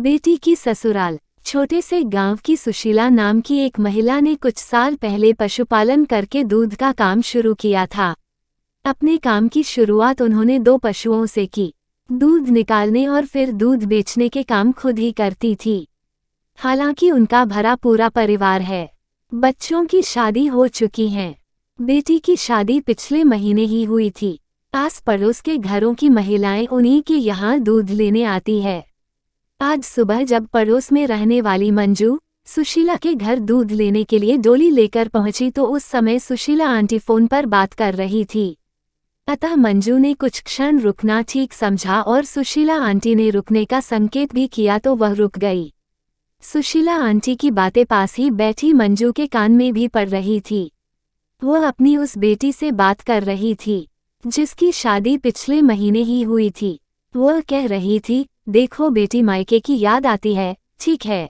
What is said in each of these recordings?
बेटी की ससुराल। छोटे से गांव की सुशीला नाम की एक महिला ने कुछ साल पहले पशुपालन करके दूध का काम शुरू किया था। अपने काम की शुरुआत उन्होंने 2 पशुओं से की। दूध निकालने और फिर दूध बेचने के काम खुद ही करती थी। हालांकि उनका भरा पूरा परिवार है। बच्चों की शादी हो चुकी है। बेटी की शादी पिछले महीने ही हुई थी। आस पड़ोस के घरों की महिलाएं उन्हीं के यहाँ दूध लेने आती है। आज सुबह जब पड़ोस में रहने वाली मंजू सुशीला के घर दूध लेने के लिए डोली लेकर पहुंची तो उस समय सुशीला आंटी फोन पर बात कर रही थी। अतः मंजू ने कुछ क्षण रुकना ठीक समझा और सुशीला आंटी ने रुकने का संकेत भी किया तो वह रुक गई। सुशीला आंटी की बातें पास ही बैठी मंजू के कान में भी पड़ रही थी। वह अपनी उस बेटी से बात कर रही थी जिसकी शादी पिछले महीने ही हुई थी। वह कह रही थी, देखो बेटी, मायके की याद आती है, ठीक है,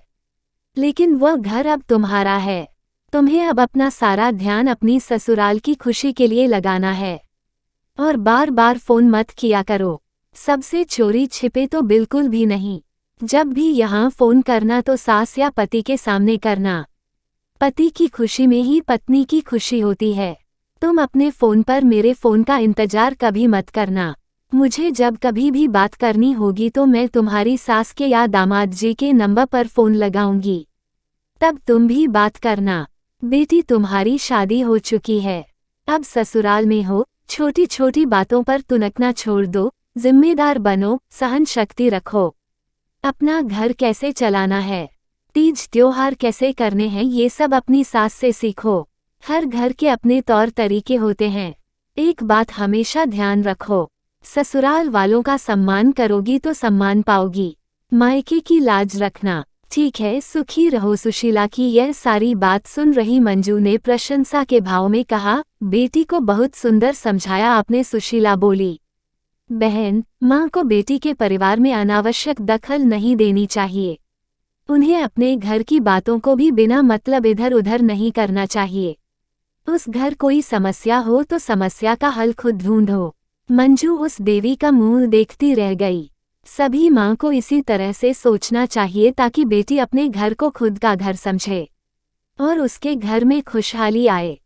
लेकिन वह घर अब तुम्हारा है। तुम्हें अब अपना सारा ध्यान अपनी ससुराल की खुशी के लिए लगाना है। और बार बार फोन मत किया करो। सबसे चोरी छिपे तो बिल्कुल भी नहीं। जब भी यहाँ फोन करना तो सास या पति के सामने करना। पति की खुशी में ही पत्नी की खुशी होती है। तुम अपने फोन पर मेरे फोन का इंतजार कभी मत करना। मुझे जब कभी भी बात करनी होगी तो मैं तुम्हारी सास के या दामाद जी के नंबर पर फोन लगाऊंगी, तब तुम भी बात करना। बेटी, तुम्हारी शादी हो चुकी है, अब ससुराल में हो। छोटी छोटी बातों पर तुनकना छोड़ दो, जिम्मेदार बनो, सहन शक्ति रखो। अपना घर कैसे चलाना है, तीज त्योहार कैसे करने हैं, ये सब अपनी सास से सीखो। हर घर के अपने तौर तरीके होते हैं। एक बात हमेशा ध्यान रखो, ससुराल वालों का सम्मान करोगी तो सम्मान पाओगी। मायके की लाज रखना। ठीक है, सुखी रहो। सुशीला की यह सारी बात सुन रही मंजू ने प्रशंसा के भाव में कहा, बेटी को बहुत सुंदर समझाया आपने। सुशीला बोली, बहन, माँ को बेटी के परिवार में अनावश्यक दखल नहीं देनी चाहिए। उन्हें अपने घर की बातों को भी बिना मतलब इधर उधर नहीं करना चाहिए। उस घर कोई समस्या हो तो समस्या का हल खुद ढूंढो। मंजू उस देवी का मुंह देखती रह गई। सभी माँ को इसी तरह से सोचना चाहिए ताकि बेटी अपने घर को खुद का घर समझे और उसके घर में खुशहाली आए।